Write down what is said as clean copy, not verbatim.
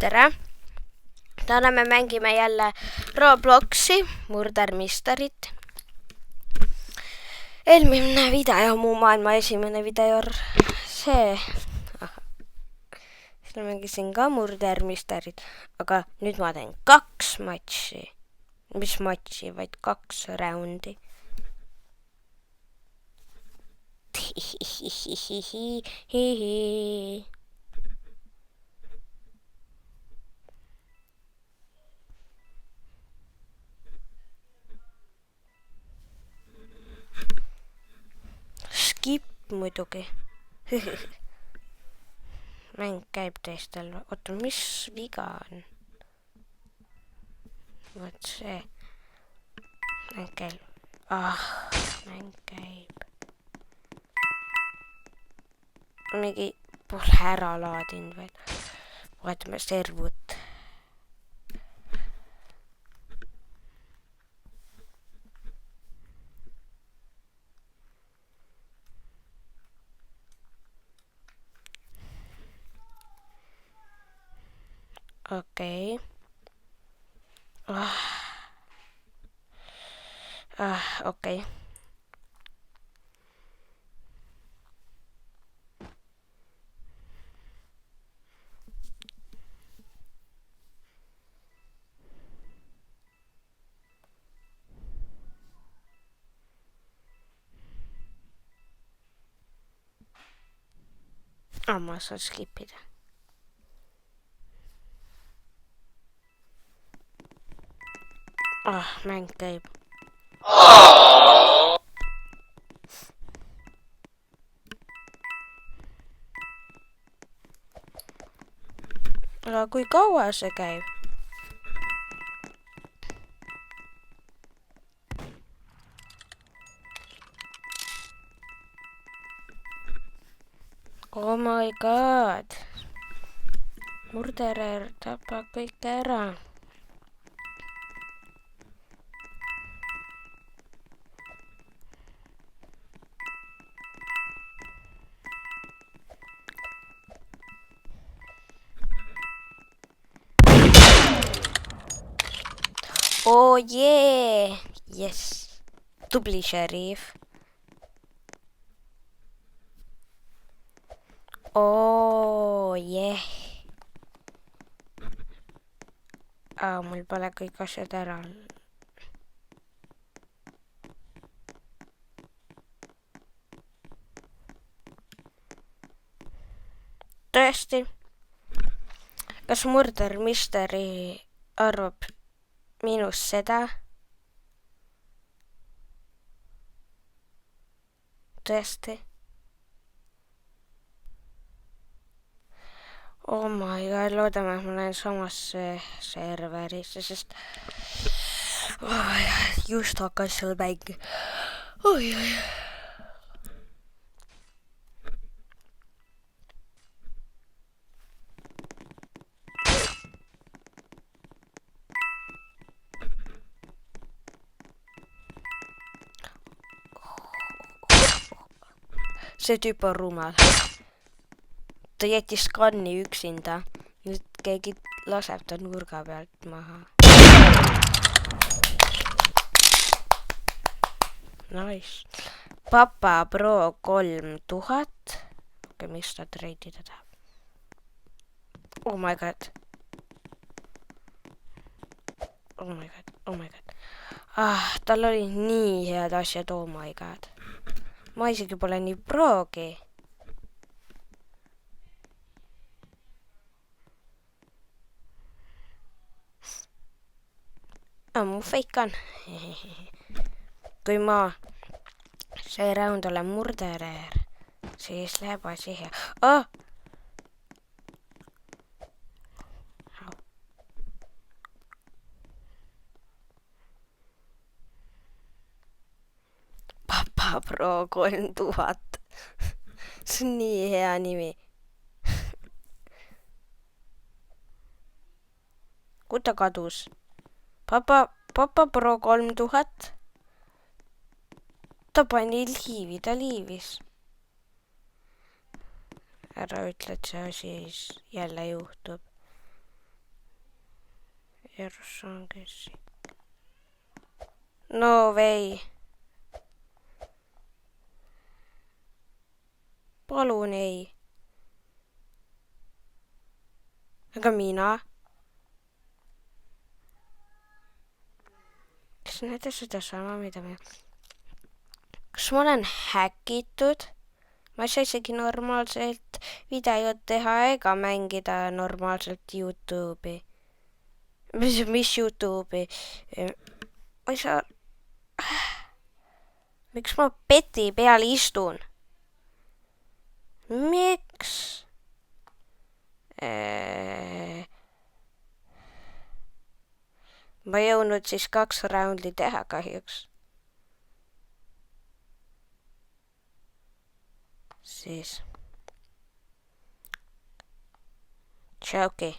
tere! Täna me mängime jälle Robloxi murdermisterit. Eelmine video, mu maailma esimene video, see. Siis mängisin ka murdermisterit, aga nüüd ma teen 2 matši. Mis matši, vaid 2 raundi. Skip muidugi. Mäng käib teistel. Oota, mis viga on? Võt see. Mäng käib. Mäng käib. Mingi pole ära laadinud veel. Vaatame servut. Okei. Okei. Ma saan skipida. Mäng käib. Aga kui kaua see käib? Oh my god. Murderer tapab kõik ära. Oh yeah! Yes! Tubli šerif. Oh yeah! Mul pole kõik asjad ära. Tõesti? Kas murdermisteri arvab minust seda? Tõesti? Oh my god, loodame, et ma olen samas serveris, sest just hakkas seal mäng. See tüüp on rumal. Ta jättis skanni üksinda. Nüüd keegi laseb ta nurga pealt maha. Nice. Papa Pro 3000. Okei, mis ta treidida tahab? Oh my god. Oh my god. Oh my god. Tal oli nii head asjad. Oh my god. Ma isegi pole nii progi. Mu fake on. Kui ma see round olen murderer, siis läheb asi hea. Papa Pro 3000. See on nii hea nimi. Kui ta kadus? Papa Pro 3000. Ta pani liivi, ta liivis. Ära ütle, et see asi jälle juhtub. Ersan Kessi. No vei. Palun ei. Aga mina? Kas näete seda sama, mida me... Kas ma olen häkitud? Ma ei saa isegi normaalselt videot teha ega mängida normaalselt YouTube'i. Mis YouTube'i? Ma ei saa... Miks ma peti peal istun? Miks? Ma ei jõudnud siis 2 raundi teha kahjuks. Siis. Tšauki.